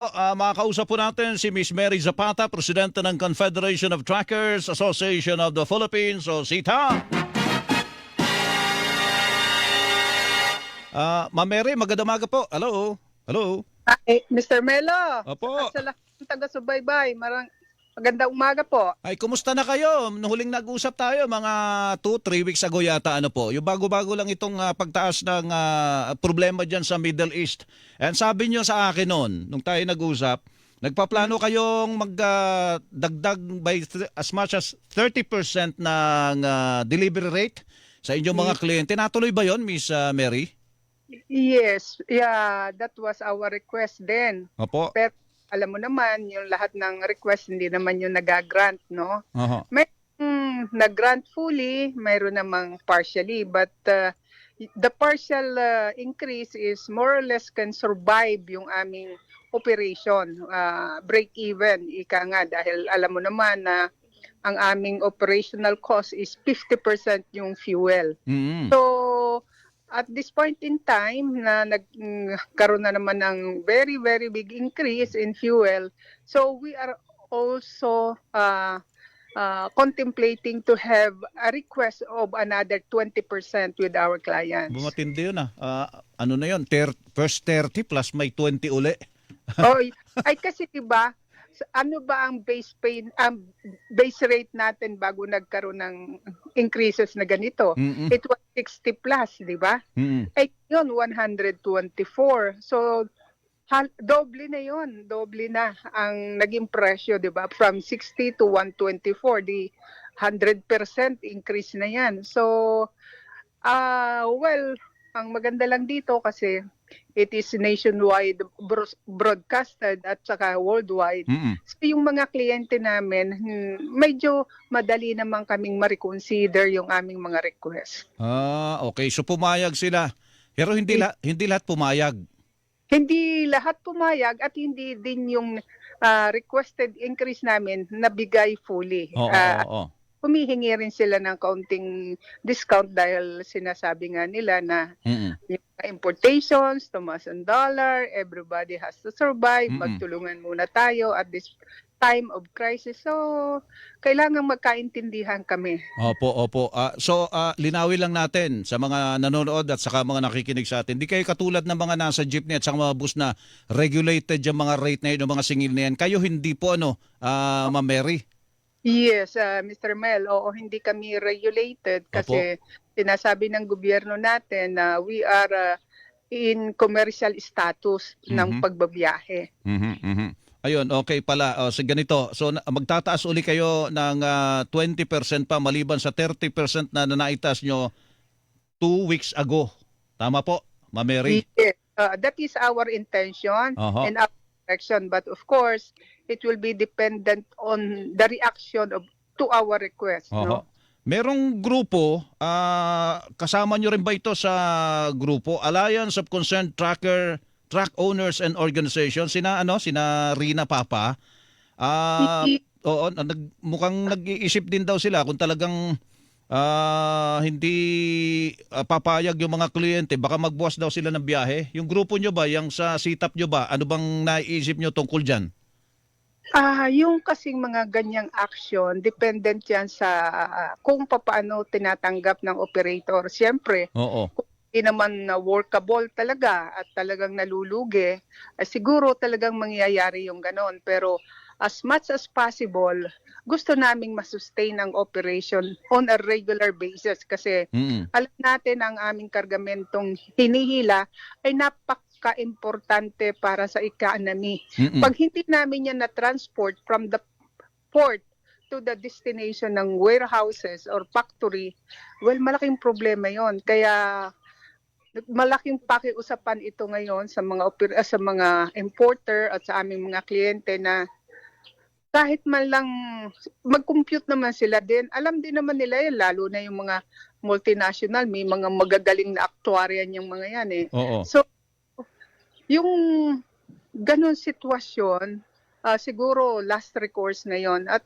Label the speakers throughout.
Speaker 1: Makakausap po natin si Miss Mary Zapata, Presidente ng Confederation of Truckers Association of the Philippines o SITA. Ma'am Mary, magandang umaga po. Hello. Hello.
Speaker 2: Ay, Mr. Melo,
Speaker 1: Opo.
Speaker 2: at sa lahat ng taga-subaybay, magandang umaga po.
Speaker 1: Ay, kumusta na kayo? Nung huling nag-usap tayo, mga 2-3 weeks ago yata, ano po? Yung bago-bago lang itong pagtaas ng problema dyan sa Middle East. And sabi nyo sa akin noon, nung tayo nag-usap, nagpaplano kayong magdagdag by as much as 30% ng delivery rate sa inyong mga kliyente. Natuloy ba yon, Miss Mary?
Speaker 2: Yes, yeah, that was our request then.
Speaker 1: Opo.
Speaker 2: Pero alam mo naman, yung lahat ng request hindi naman yung nag-grant, no?
Speaker 1: Oho.
Speaker 2: May nag-grant fully, mayroon namang partially, but the partial increase is more or less can survive yung aming operation, break even, ika nga, dahil alam mo naman na ang aming operational cost is 50% yung fuel.
Speaker 1: Mm-hmm.
Speaker 2: So, at this point in time na nagkaroon na naman ng very, very big increase in fuel, so we are also contemplating to have a request of another 20% with our clients.
Speaker 1: Bumatindi yun ano na yun? First 30 plus may 20 uli.
Speaker 2: Ay kasi diba, ano ba ang base rate natin bago nagkaroon ng increases na ganito?
Speaker 1: Mm-mm.
Speaker 2: It was 60 plus, di ba?
Speaker 1: Mm-mm.
Speaker 2: Ay yun, 124. So, doble na yun. Doble na ang naging presyo, di ba? From 60 to 124, di 100% increase na yan. So, well, ang maganda lang dito kasi it is nationwide broadcasted at saka worldwide.
Speaker 1: Mm-mm.
Speaker 2: So yung mga kliyente namin, medyo madali naman kaming ma-reconsider yung aming mga request.
Speaker 1: Okay. So pumayag sila. Pero hindi lahat pumayag.
Speaker 2: Hindi lahat pumayag at hindi din yung requested increase namin nabigay fully.
Speaker 1: Oo.
Speaker 2: Humihingi rin sila ng kaunting discount dahil sinasabi nga nila na
Speaker 1: Mm-mm.
Speaker 2: yung importations, tumaas ang dollar, everybody has to survive, magtulungan muna tayo at this time of crisis. So, kailangan magkaintindihan kami.
Speaker 1: Opo. So linawin lang natin sa mga nanonood at saka mga nakikinig sa atin. Di kayo katulad ng mga nasa jeepney at saka mga bus na regulated yung mga rate na yun, yung mga singil na yan. Kayo hindi po Ma'am Mary?
Speaker 2: Yes, Mr. Mel, hindi kami regulated kasi sinasabi ng gobyerno natin na we are in commercial status ng pagbabiyahe.
Speaker 1: Ayun, okay pala. So ganito, so magtataas uli kayo ng 20% pa maliban sa 30% na naitaas nyo 2 weeks ago. Tama po, Ma'am Mary?
Speaker 2: Yes, that is our intention and our direction. But of course, it will be dependent on the reaction to our request. No?
Speaker 1: Merong grupo, kasama nyo rin ba ito sa grupo? Alliance of Concerned Truck Owners and Organizations, sina Rina Papa. Mukhang nag-iisip din daw sila kung talagang hindi papayag yung mga kliyente, baka magbuwas daw sila ng biyahe. Yung grupo nyo ba, yung sa sitap nyo ba, ano bang naiisip nyo tungkol dyan?
Speaker 2: Yung kasing mga ganyang action, dependent yan sa kung paano tinatanggap ng operator. Siyempre, kung hindi naman workable talaga at talagang nalulugi, siguro talagang mangyayari yung ganon. Pero as much as possible, gusto naming masustain ang operation on a regular basis kasi alam natin ang aming kargamentong hinihila ay napaka-importante para sa economy. Pag hindi namin yan na-transport from the port to the destination ng warehouses or factory, well, malaking problema yon. Kaya malaking pakiusapan ito ngayon sa mga importer at sa aming mga kliyente na kahit man lang mag-compute naman sila din. Alam din naman nila yan, lalo na yung mga multinational, may mga magagaling na actuarian yung mga yan eh. So, yung ganun sitwasyon, siguro last recourse na yon. At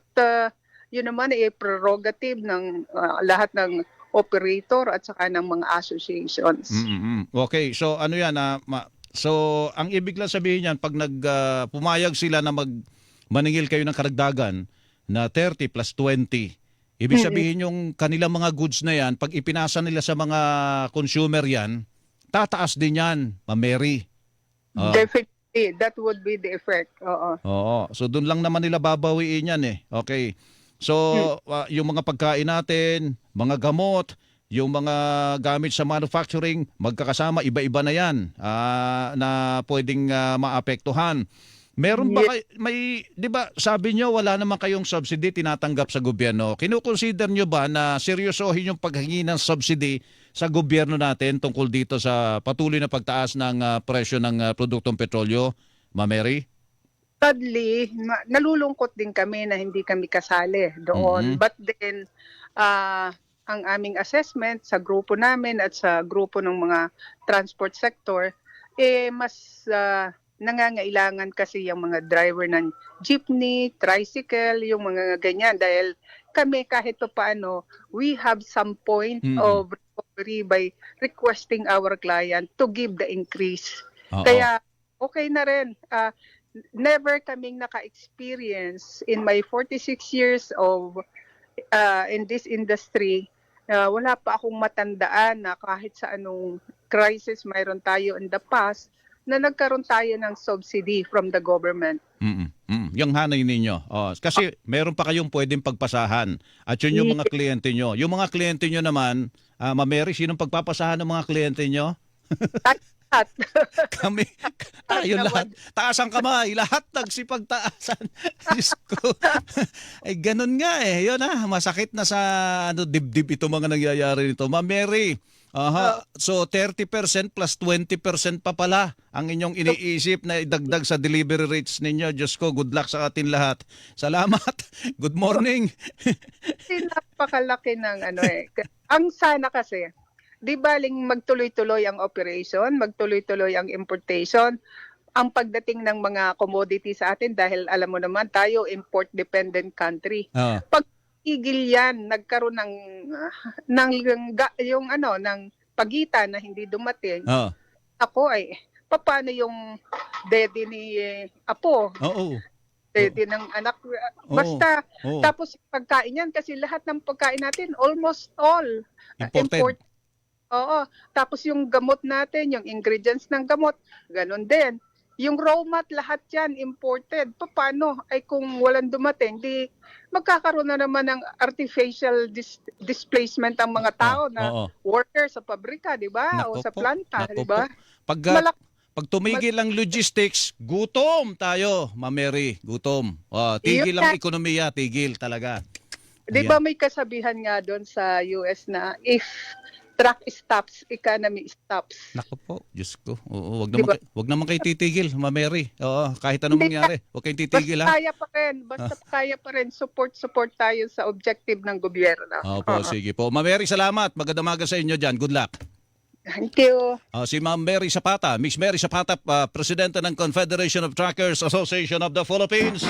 Speaker 2: yun naman ay prerogative ng lahat ng operator at saka ng mga associations.
Speaker 1: Okay, so ano yan, So, ang ibig lang sabihin niyan, pag pumayag sila na maningil kayo ng karagdagan na 30 plus 20, ibig sabihin yung kanilang mga goods na yan, pag ipinasa nila sa mga consumer yan, tataas din yan, Ma'am Mary.
Speaker 2: Definitely, that would be the effect. Oo.
Speaker 1: Oo. So, doon lang naman nila babawiin yan eh. Okay. So, yung mga pagkain natin, mga gamot, yung mga gamit sa manufacturing, magkakasama, iba-iba na yan na pwedeng maapektuhan. Meron ba di ba sabi nyo wala naman kayong subsidy tinatanggap sa gobyerno? Kinukonsider nyo ba na seryosohin yung paghingi ng subsidy sa gobyerno natin tungkol dito sa patuloy na pagtaas ng presyo ng produktong petrolyo, Ma'am Mary?
Speaker 2: Sadly, nalulungkot din kami na hindi kami kasali doon. But then, ang aming assessment sa grupo namin at sa grupo ng mga transport sector, mas nangangailangan kasi yung mga driver ng jeepney, tricycle, yung mga ganyan. Dahil kami kahit pa paano, we have some point of recovery by requesting our client to give the increase. Kaya okay na rin. Never kaming naka-experience in my 46 years of in this industry. Wala pa akong matandaan na kahit sa anong crisis mayroon tayo in the past na nagkaroon tayo ng subsidy from the government. Yung hanay ninyo. Kasi meron pa kayong pwedeng pagpasahan. At yun yung mga kliyente nyo. Yung mga kliyente nyo naman, Ma'am Mary, sinong pagpapasahan ng mga kliyente nyo? Kami, tayo lahat. Taas ang kamay, lahat nagsipagtaasan. Diyos ko. Ay, ganun nga eh. Yun masakit na sa dibdib ito mga nangyayari nito. Ma'am Mary, so 30% plus 20% pa pala ang inyong iniisip na idagdag sa delivery rates ninyo. Diyos ko, good luck sa atin lahat. Salamat. Good morning. Napakalaki ng Ang sana kasi, di baling magtuloy-tuloy ang operation, magtuloy-tuloy ang importation, ang pagdating ng mga commodity sa atin dahil alam mo naman tayo import-dependent country. Pag tigil yan, nagkaroon ng pagitan na hindi dumating. Ako paano yung daddy ni Apo? Daddy ng anak. Basta, tapos pagkain yan kasi lahat ng pagkain natin, almost all
Speaker 1: imported.
Speaker 2: Oo. Tapos yung gamot natin, yung ingredients ng gamot, ganun din. Yung raw mat, lahat yan imported. Paano? Ay kung walang dumating, di magkakaroon na naman ng artificial displacement ang mga tao na worker sa pabrika, di ba? O sa planta, di ba?
Speaker 1: Pag tumigil ang logistics, gutom tayo, Ma'am Mary. Gutom. Tigil ang ekonomiya, tigil talaga.
Speaker 2: Di ba may kasabihan nga doon sa US na if truck stops, economy stops.
Speaker 1: Naku po, Diyos ko. Wag naman kayo titigil, Ma'am Mary. Kahit anong mangyari, wag kayong titigil
Speaker 2: basta kaya pa rin, support tayo sa objective ng gobyerno.
Speaker 1: Opo, sige po. Ma'am Mary, salamat. Magandang umaga sa inyo dyan. Good luck.
Speaker 2: Thank you.
Speaker 1: Si Ma'am Mary Zapata, Miss Mary Zapata, Presidente ng Confederation of Truckers Association of the Philippines.